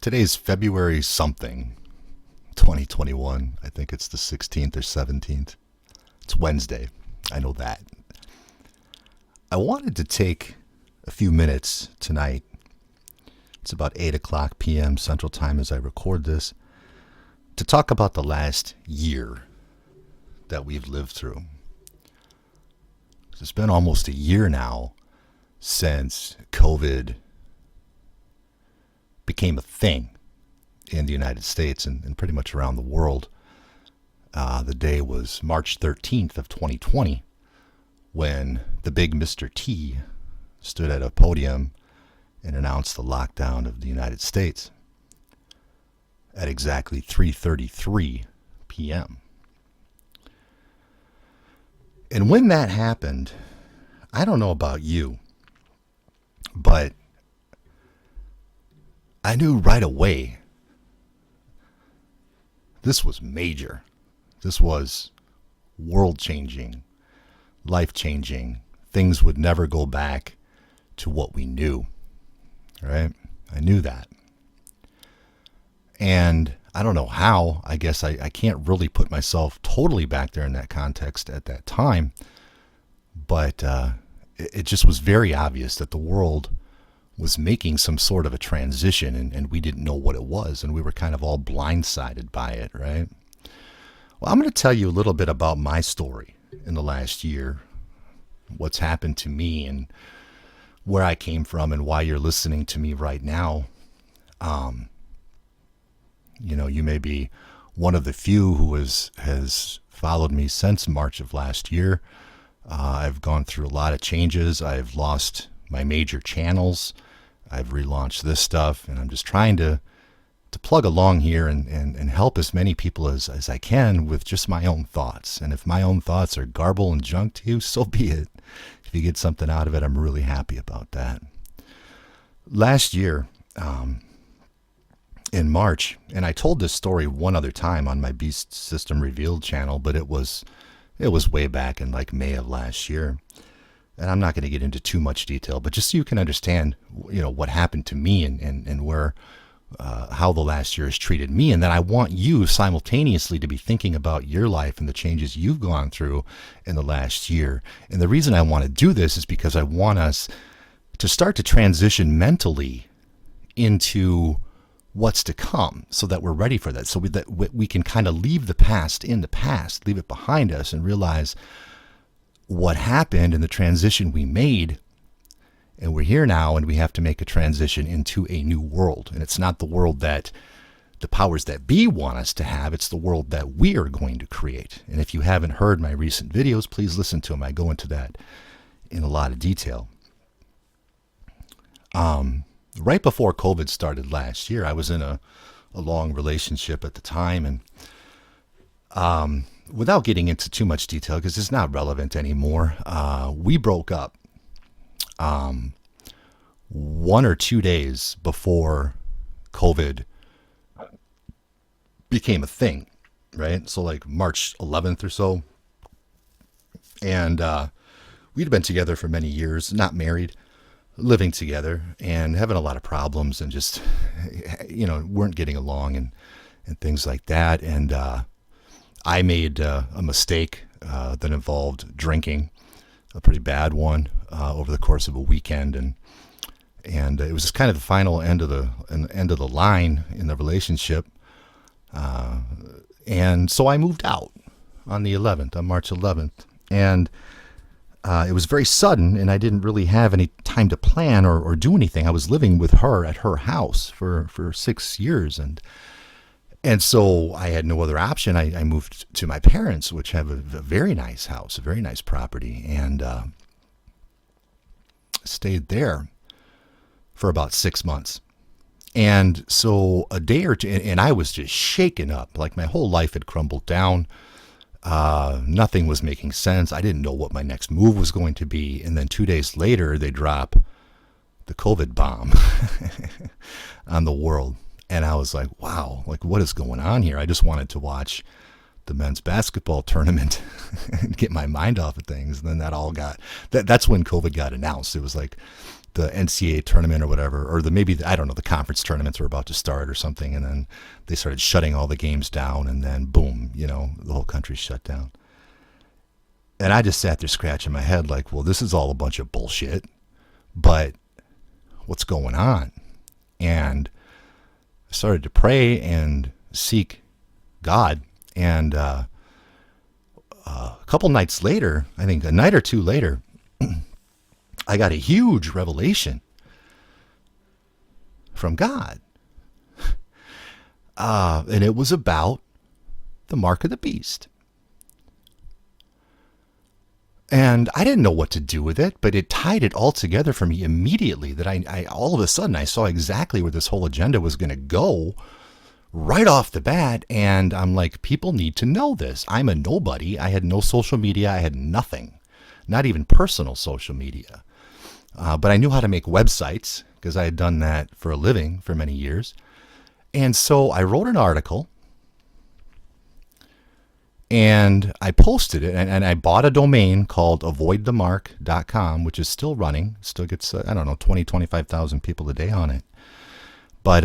Today's February something, 2021. I think it's the 16th or 17th. It's Wednesday. I know that. I wanted to take a few minutes tonight. It's about 8 o'clock p.m. Central Time as I record this, to talk about the last year that we've lived through. It's been almost a year now since COVID became a thing in the United States and pretty much around the world. The day was March 13th of 2020 when the big Mr. T stood at a podium and announced the lockdown of the United States at exactly 3:33 p.m. And when that happened, I don't know about you, but I knew right away this was major. This was world-changing, life-changing. Things would never go back to what we knew, right? I knew that. And I don't know how. I guess I can't really put myself totally back there in that context at that time. But it just was very obvious that the world was making some sort of a transition, and we didn't know what it was, and we were kind of all blindsided by it, right? Well, I'm going to tell you a little bit about my story in the last year, what's happened to me and where I came from and why you're listening to me right now. You may be one of the few who has followed me since March of last year. I've gone through a lot of changes. I've lost my major channels. I've relaunched this stuff, and I'm just trying to plug along here and help as many people as I can with just my own thoughts. And if my own thoughts are garble and junk to you, so be it. If you get something out of it, I'm really happy about that. Last year, in March, and I told this story one other time on my Beast System Revealed channel, but it was way back in like May of last year. And I'm not going to get into too much detail, but just so you can understand, what happened to me and where, how the last year has treated me. And then I want you simultaneously to be thinking about your life and the changes you've gone through in the last year. And the reason I want to do this is because I want us to start to transition mentally into what's to come so that we're ready for that. So that we can kind of leave the past in the past, leave it behind us, and realize what happened and the transition we made. And we're here now, and we have to make a transition into a new world. And it's not the world that the powers that be want us to have. It's the world that we are going to create. And if you haven't heard my recent videos, please listen to them. I go into that in a lot of detail. Right before COVID started last year, I was in a long relationship at the time. And without getting into too much detail, because it's not relevant anymore, we broke up 1 or 2 days before COVID became a thing, right? So like March 11th or so. And we'd been together for many years, not married, living together and having a lot of problems and just, weren't getting along and things like that. And I made a mistake that involved drinking, a pretty bad one, over the course of a weekend, and it was just kind of the final end of the line in the relationship, and so I moved out on March 11th, and it was very sudden, and I didn't really have any time to plan or do anything. I was living with her at her house for 6 years, and so I had no other option. I moved to my parents, which have a very nice house, a very nice property, and stayed there for about 6 months. And so a day or two, and I was just shaken up. Like my whole life had crumbled down. Nothing was making sense. I didn't know what my next move was going to be. And then 2 days later, they drop the COVID bomb on the world. And I was like, wow, like what is going on here? I just wanted to watch the men's basketball tournament and get my mind off of things. And then that's when COVID got announced. It was like the NCAA tournament or whatever, or I don't know, the conference tournaments were about to start or something, and then they started shutting all the games down, and then boom, the whole country shut down. And I just sat there scratching my head like, well, this is all a bunch of bullshit, but what's going on? And I started to pray and seek God, and a couple nights later, I think a night or two later, I got a huge revelation from God. And it was about the mark of the beast. And I didn't know what to do with it, but it tied it all together for me immediately, that I all of a sudden I saw exactly where this whole agenda was going to go right off the bat. And I'm like, people need to know this. I'm a nobody. I had no social media. I had nothing, not even personal social media. But I knew how to make websites because I had done that for a living for many years. And so I wrote an article and I posted it, and I bought a domain called avoidthemark.com, which is still running. Still gets, 25,000 people a day on it. But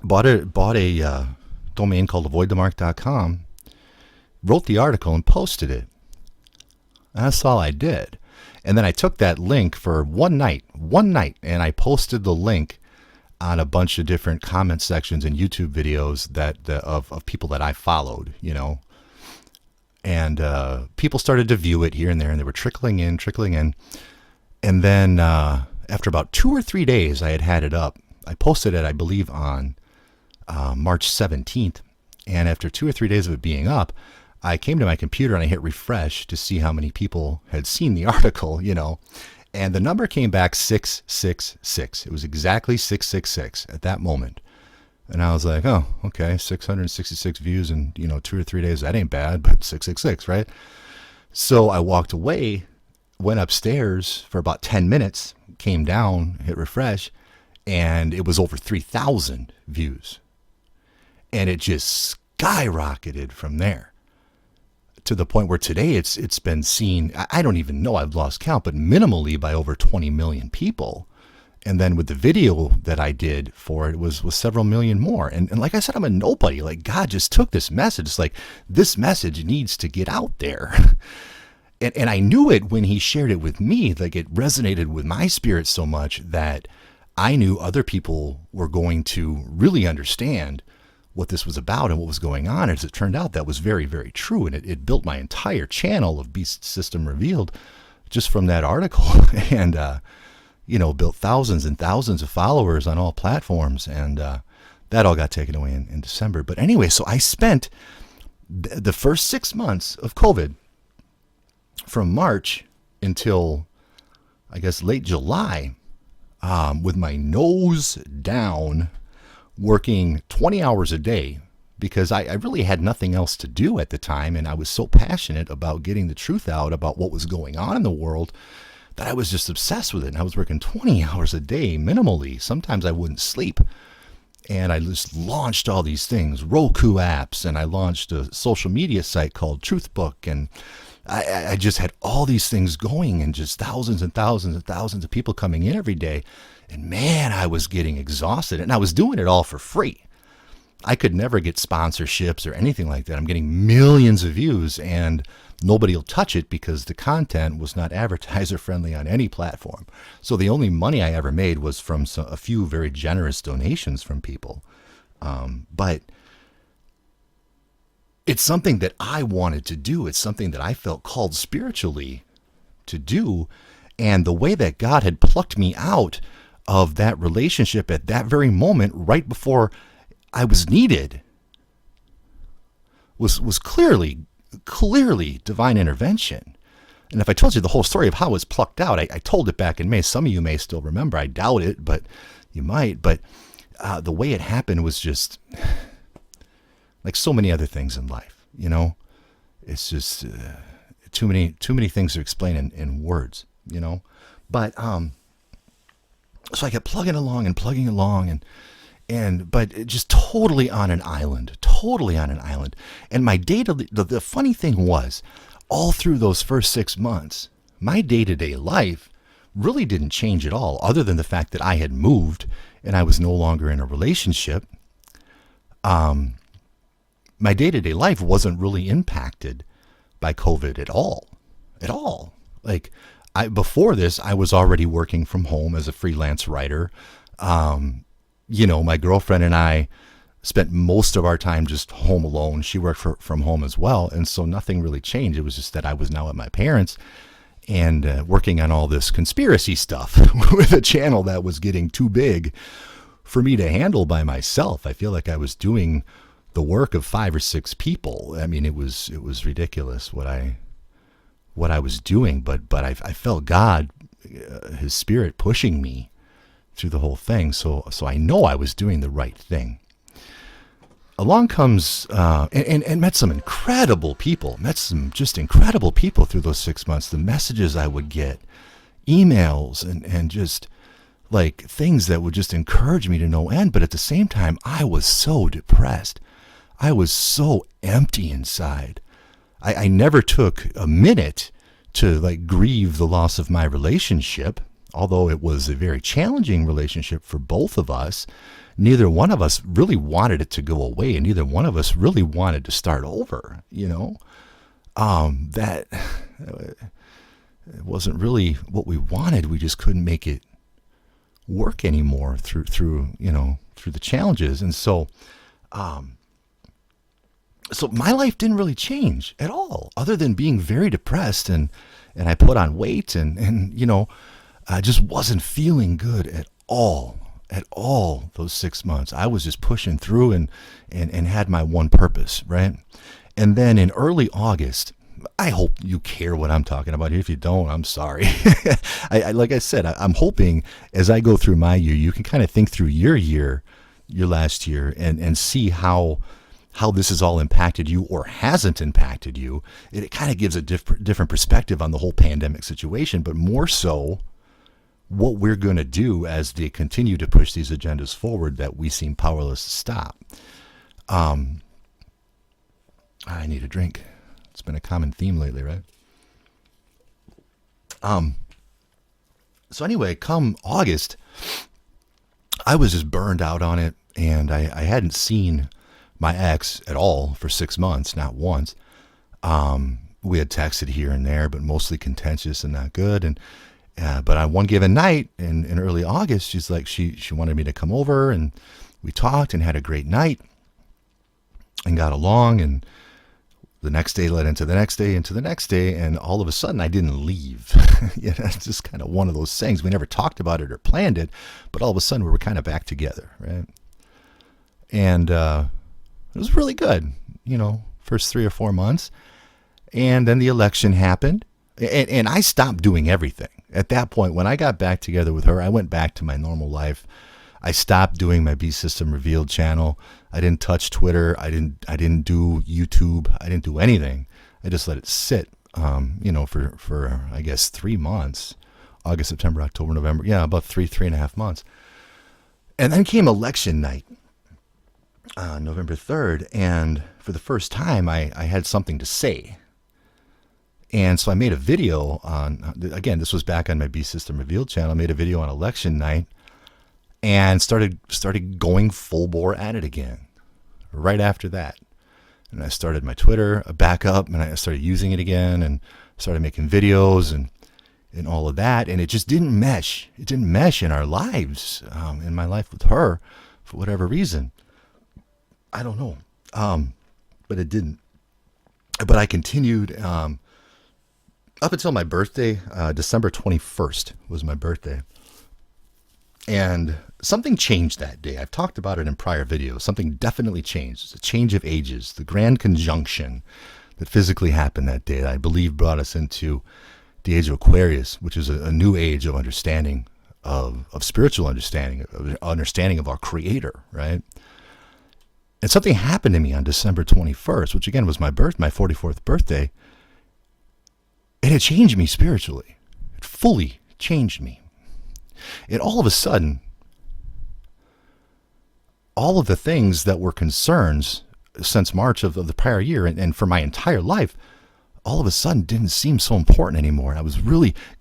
bought a domain called avoidthemark.com, wrote the article and posted it. And that's all I did. And then I took that link for one night, and I posted the link on a bunch of different comment sections and YouTube videos of people that I followed, and people started to view it here and there, and they were trickling in. And then after about 2 or 3 days, I had it up. I posted it, I believe, on March 17th. And after 2 or 3 days of it being up, I came to my computer and I hit refresh to see how many people had seen the article, and the number came back 666. It was exactly 666 at that moment. And I was like, oh, okay, 666 views in, 2 or 3 days. That ain't bad, but 666, right? So I walked away, went upstairs for about 10 minutes, came down, hit refresh, and it was over 3,000 views. And it just skyrocketed from there, to the point where today it's been seen, I don't even know, I've lost count, but minimally by over 20 million people. And then with the video that I did for it was several million more. And like I said, I'm a nobody. Like, God just took this message. It's like, this message needs to get out there. And I knew it when he shared it with me. Like, it resonated with my spirit so much that I knew other people were going to really understand what this was about and what was going on. As it turned out, that was very, very true. And it built my entire channel of Beast System Revealed just from that article. And, built thousands and thousands of followers on all platforms. And that all got taken away in December. But anyway, so I spent the first 6 months of COVID, from March until, I guess, late July, with my nose down, working 20 hours a day, because I really had nothing else to do at the time. And I was so passionate about getting the truth out about what was going on in the world that I was just obsessed with it. And I was working 20 hours a day minimally. Sometimes I wouldn't sleep. And I just launched all these things, Roku apps, and I launched a social media site called Truthbook. And I just had all these things going, and just thousands and thousands and thousands of people coming in every day. And man, I was getting exhausted, and I was doing it all for free. I could never get sponsorships or anything like that. I'm getting millions of views, and nobody will touch it because the content was not advertiser friendly on any platform. So the only money I ever made was from a few very generous donations from people. But it's something that I wanted to do. It's something that I felt called spiritually to do. And the way that God had plucked me out of that relationship at that very moment, right before I was needed, was clearly divine intervention. And if I told you the whole story of how it was plucked out, I told it back in May. Some of you may still remember. I doubt it, but you might. But the way it happened was just like so many other things in life. It's just too many things to explain in words. But so I kept plugging along, but just totally on an island. And my the funny thing was, all through those first 6 months, my day-to-day life really didn't change at all, other than the fact that I had moved and I was no longer in a relationship. My day-to-day life wasn't really impacted by COVID at all. At all. Like, before this, I was already working from home as a freelance writer. My girlfriend and I spent most of our time just home alone. She worked from home as well. And so nothing really changed. It was just that I was now at my parents' and working on all this conspiracy stuff with a channel that was getting too big for me to handle by myself. I feel like I was doing the work of 5 or 6 people. I mean, it was ridiculous what I was doing, but I felt God, His Spirit pushing me through the whole thing. So I know I was doing the right thing. Along comes, and met some incredible people, just incredible people through those 6 months. The messages I would get, emails, and just like things that would just encourage me to no end. But at the same time, I was so depressed. I was so empty inside. I never took a minute to like grieve the loss of my relationship, although it was a very challenging relationship for both of us. Neither one of us really wanted it to go away, and neither one of us really wanted to start over, that it wasn't really what we wanted. We just couldn't make it work anymore through the challenges. And so my life didn't really change at all, other than being very depressed, and I put on weight, and I just wasn't feeling good at all those 6 months. I was just pushing through and had my one purpose, right? And then in early August, I hope you care what I'm talking about here. If you don't, I'm sorry. Like I said, I'm hoping as I go through my year, you can kind of think through your last year, and see how this has all impacted you or hasn't impacted you. It kind of gives a different perspective on the whole pandemic situation, but more so what we're going to do as they continue to push these agendas forward that we seem powerless to stop. I need a drink. It's been a common theme lately, right? So anyway, come August, I was just burned out on it, and I hadn't seen my ex at all for 6 months, not once. We had texted here and there, but mostly contentious and not good. And but on one given night in early August, she's like, she wanted me to come over, and we talked and had a great night and got along, and the next day led into the next day, into the next day, and all of a sudden I didn't leave. It's just kind of one of those things. We never talked about it or planned it, but all of a sudden we were kind of back together, right? And it was really good, first 3 or 4 months. And then the election happened, and I stopped doing everything. At that point, when I got back together with her, I went back to my normal life. I stopped doing my Beast System Revealed channel. I didn't touch Twitter. I didn't do YouTube. I didn't do anything. I just let it sit, for I guess 3 months, August, September, October, November. Yeah, about 3.5 months. And then came election night, November 3rd. And for the first time, I had something to say. And so I made a video on, again, this was back on my Beast System Revealed channel. I made a video on election night and started going full bore at it again right after that. And I started my Twitter back up, and I started using it again, and started making videos and all of that. And it just didn't mesh. It didn't mesh in our lives, in my life with her, for whatever reason. I don't know. But it didn't. But I continued, up until my birthday. December 21st was my birthday. And something changed that day. I've talked about it in prior videos. Something definitely changed. It's a change of ages. The grand conjunction that physically happened that day, I believe, brought us into the age of Aquarius, which is a new age of understanding, of spiritual understanding, of understanding of our Creator, right? And something happened to me on December 21st, which again was my 44th birthday. And it changed me spiritually. It fully changed me. And all of a sudden, all of the things that were concerns since March of the prior year, and for my entire life, all of a sudden didn't seem so important anymore.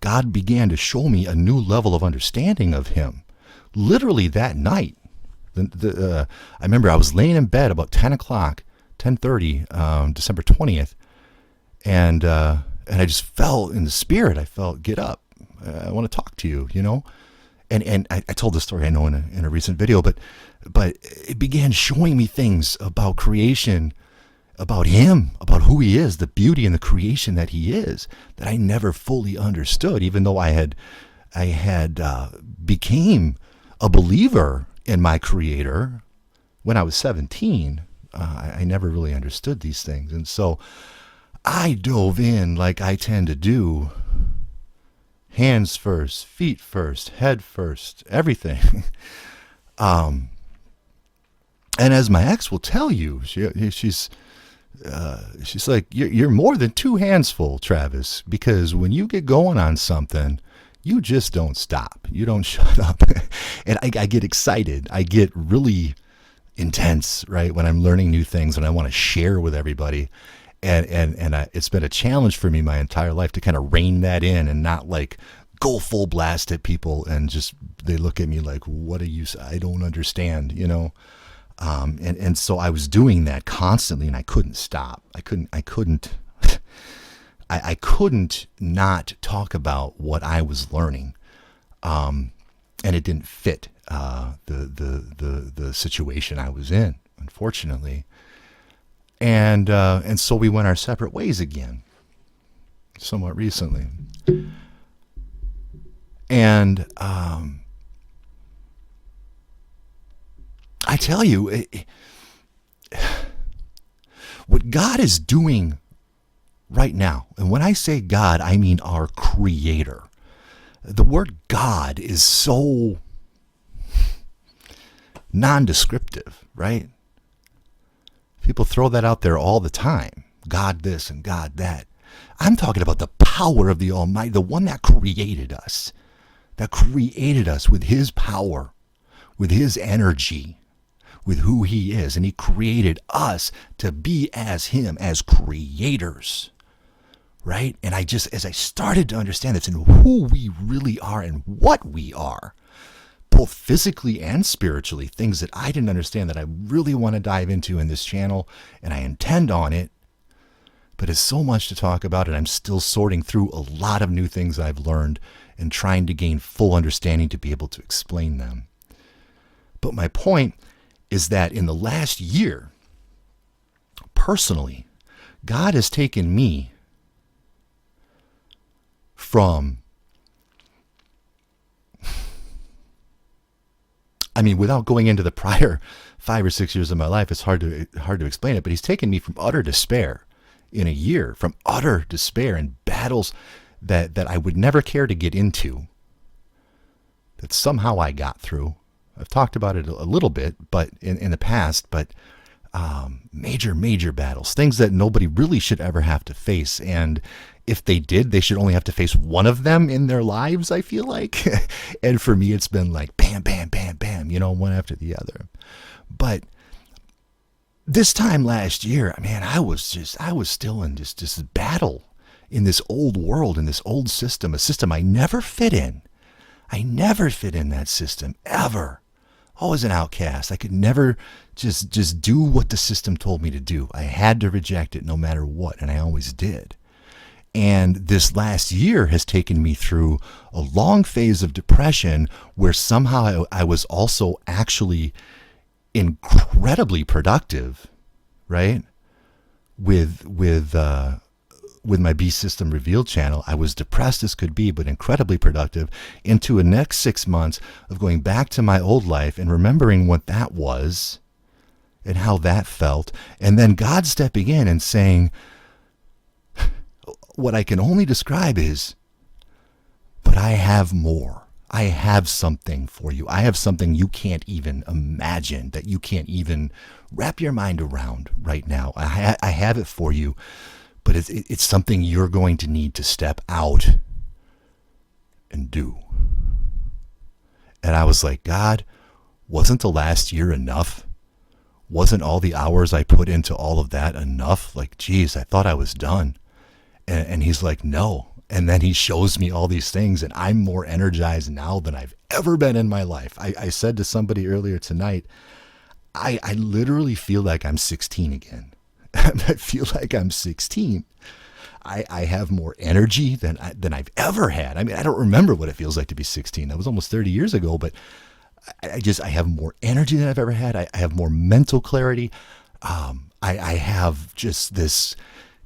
God began to show me a new level of understanding of him. Literally that night, I remember I was laying in bed about 10 o'clock, 10:30, December 20th, and I just felt in the spirit. I felt, get up. I want to talk to you, And I told the story, I know, in a recent video, but it began showing me things about creation, about him, about who he is, the beauty and the creation that he is, that I never fully understood, even though I had became a believer in my creator when I was 17. I never really understood these things. And so I dove in like I tend to do. Hands first, feet first, head first, everything. And as my ex will tell you, she's like, you're more than two hands full, Travis, because when you get going on something, you just don't stop. You don't shut up. And I get excited. I get really intense, right, when I'm learning new things and I want to share with everybody. It's been a challenge for me my entire life to kind of rein that in and not like go full blast at people and just they look at me like, what are you? I don't understand, And so I was doing that constantly and I couldn't stop. I couldn't not talk about what I was learning, and it didn't fit the situation I was in, unfortunately. And so we went our separate ways again, somewhat recently. And I tell you, what God is doing right now, and when I say God, I mean our Creator. The word God is so non-descriptive, right? People throw that out there all the time. God this and God that. I'm talking about the power of the Almighty, the one that created us with his power, with his energy, with who he is. And he created us to be as him, as creators, right? And as I started to understand this and who we really are and what we are, both physically and spiritually, things that I didn't understand that I really want to dive into in this channel, and I intend on it. But it's so much to talk about, and I'm still sorting through a lot of new things I've learned and trying to gain full understanding to be able to explain them. But my point is that in the last year, personally, God has taken me from, without going into the prior 5 or 6 years of my life, it's hard to explain it, but he's taken me from utter despair in a year, from utter despair and battles that I would never care to get into, that somehow I got through. I've talked about it a little bit, but in the past, but major battles, things that nobody really should ever have to face. And if they did, they should only have to face one of them in their lives, I feel like. And for me, it's been like bam, bam, bam, bam, one after the other. But this time last year, I was still in this battle in this old world, in this old system, a system I never fit in. I never fit in that system, ever. Always an outcast. I could never just do what the system told me to do. I had to reject it no matter what, and I always did. And this last year has taken me through a long phase of depression where somehow I was also actually incredibly productive, right? With my Beast System Revealed channel, I was depressed as could be, but incredibly productive, into a next 6 months of going back to my old life and remembering what that was and how that felt. And then God stepping in and saying, what I can only describe is, but I have more. I have something for you. I have something you can't even imagine, that you can't even wrap your mind around right now. I have it for you. But it's something you're going to need to step out and do. And I was like, God, wasn't the last year enough? Wasn't all the hours I put into all of that enough? Like, geez, I thought I was done. And he's like, no. And then he shows me all these things, and I'm more energized now than I've ever been in my life. I said to somebody earlier tonight, I literally feel like I'm 16 again. I feel like I'm 16. I have more energy than I've ever had. I mean, I don't remember what it feels like to be 16. That was almost 30 years ago, but I have more energy than I've ever had. I have more mental clarity. I have just this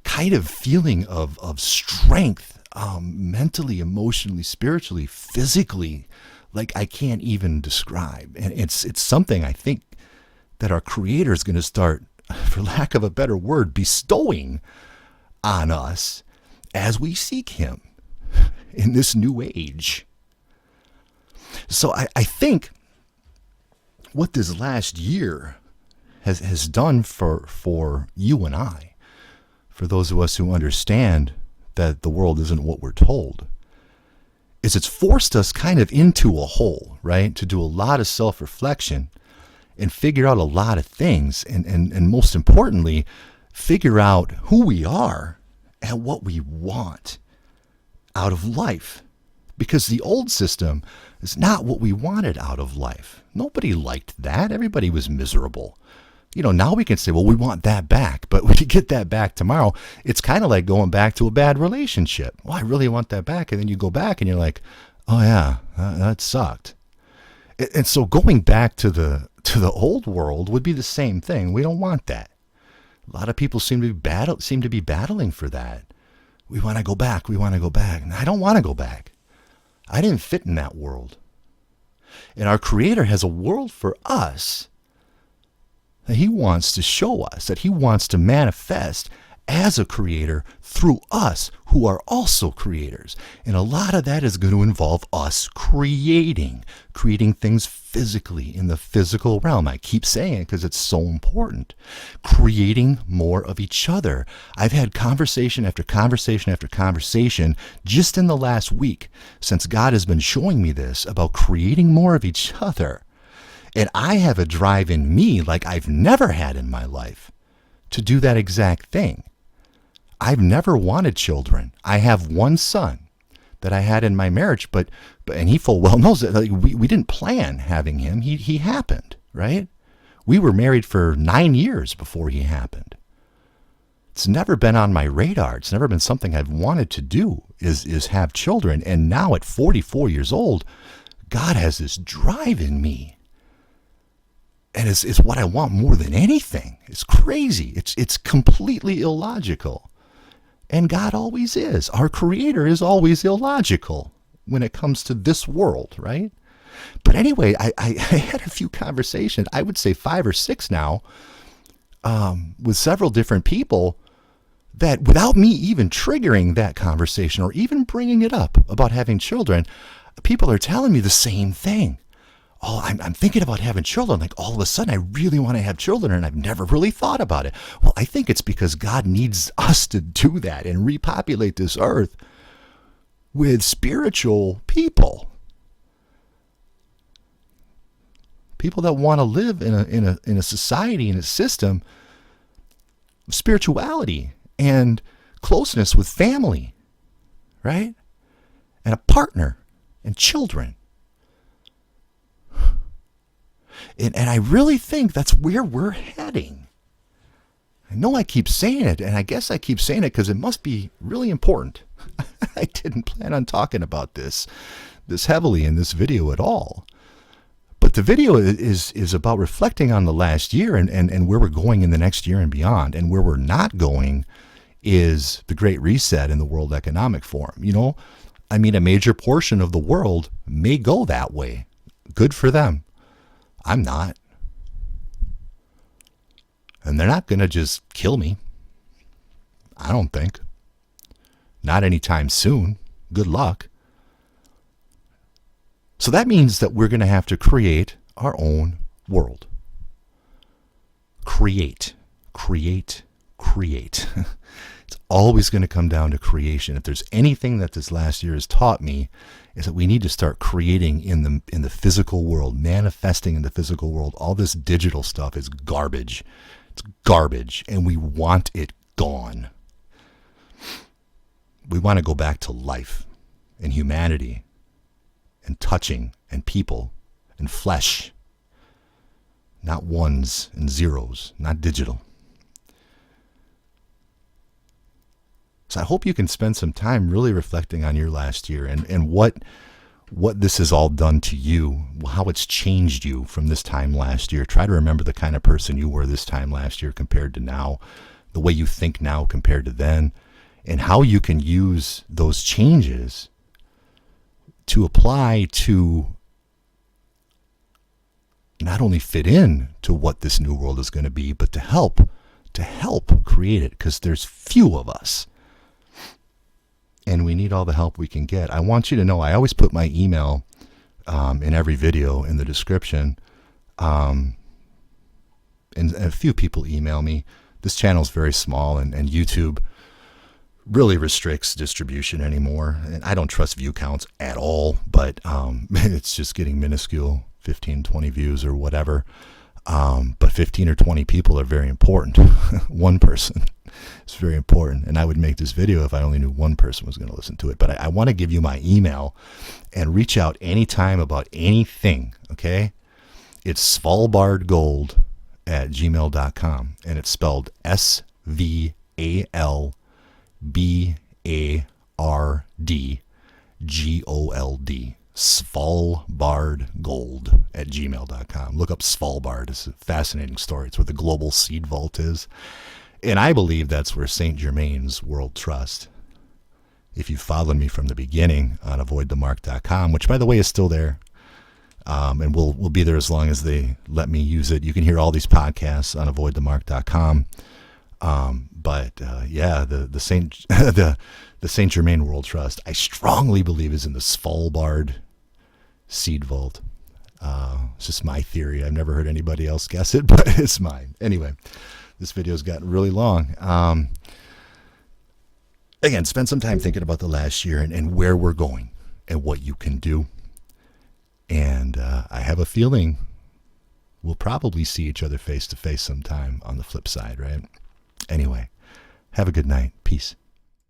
kind of feeling of strength, mentally, emotionally, spiritually, physically, like I can't even describe. And it's something I think that our Creator is going to start, for lack of a better word, bestowing on us as we seek Him in this new age. So I think what this last year has done for you and I, for those of us who understand that the world isn't what we're told, is it's forced us kind of into a hole, right? To do a lot of self-reflection and figure out a lot of things, and most importantly, figure out who we are and what we want out of life. Because the old system is not what we wanted out of life. Nobody liked that. Everybody was miserable. Now we can say, well, we want that back, but we could get that back tomorrow. It's kind of like going back to a bad relationship. Well, I really want that back. And then you go back and you're like, oh yeah, that sucked. And so going back to the old world would be the same thing. We don't want that. A lot of people seem to be battling for that. We want to go back. We want to go back. And I don't want to go back. I didn't fit in that world. And our Creator has a world for us that He wants to show us, that He wants to manifest as a creator through us who are also creators. And a lot of that is going to involve us creating things physically in the physical realm. I keep saying it because it's so important. Creating more of each other. I've had conversation after conversation after conversation just in the last week since God has been showing me this about creating more of each other. And I have a drive in me like I've never had in my life to do that exact thing. I've never wanted children. I have one son that I had in my marriage, but and he full well knows that we didn't plan having him. He happened, right? We were married for 9 years before he happened. It's never been on my radar. It's never been something I've wanted to do is have children. And now at 44 years old, God has this drive in me. And it's what I want more than anything. It's crazy. It's completely illogical. And God always is. Our Creator is always illogical when it comes to this world, right? But anyway, I had a few conversations, I would say 5 or 6 now, with several different people that without me even triggering that conversation or even bringing it up about having children, people are telling me the same thing. Oh, I'm thinking about having children. Like all of a sudden, I really want to have children, and I've never really thought about it. Well, I think it's because God needs us to do that and repopulate this earth with spiritual people. People that want to live in a society, in a system of spirituality and closeness with family, right? And a partner and children. And I really think that's where we're heading. I know I keep saying it, and I guess I keep saying it because it must be really important. I didn't plan on talking about this heavily in this video at all. But the video is about reflecting on the last year and where we're going in the next year and beyond. And where we're not going is the Great Reset in the World Economic Forum. A major portion of the world may go that way. Good for them. I'm not. And they're not going to just kill me. I don't think. Not anytime soon. Good luck. So that means that we're going to have to create our own world. Create. It's always going to come down to creation. If there's anything that this last year has taught me, is that we need to start creating in the physical world, manifesting in the physical world. All this digital stuff is garbage. It's garbage, and we want it gone. We want to go back to life and humanity and touching and people and flesh, not ones and zeros, not digital. So I hope you can spend some time really reflecting on your last year and what this has all done to you, how it's changed you from this time last year. Try to remember the kind of person you were this time last year compared to now, the way you think now compared to then, and how you can use those changes to apply to not only fit in to what this new world is going to be, but to help create it, because there's few of us. And we need all the help we can get. I want you to know I always put my email in every video in the description. And a few people email me. This channel is very small, and YouTube really restricts distribution anymore. And I don't trust view counts at all, but it's just getting minuscule, 15, 20 views or whatever. But 15 or 20 people are very important. One person is very important. And I would make this video if I only knew one person was going to listen to it. But I want to give you my email and reach out anytime about anything, okay? It's svalbardgold@gmail.com. And it's spelled SVALBARDGOLD. svalbardgold@gmail.com. Look up Svalbard. It's a fascinating story. It's where the global seed vault is. And I believe that's where St. Germain's World Trust, if you followed me from the beginning on avoidthemark.com, which by the way is still there, and will be there as long as they let me use it. You can hear all these podcasts on avoidthemark.com. The St. the St. Germain World Trust, I strongly believe, is in the Svalbard seed vault. It's just my theory. I've never heard anybody else guess it, but it's mine. Anyway, this video's gotten really long. Again, spend some time thinking about the last year and where we're going and what you can do. And I have a feeling we'll probably see each other face to face sometime on the flip side, right? Anyway, have a good night. Peace.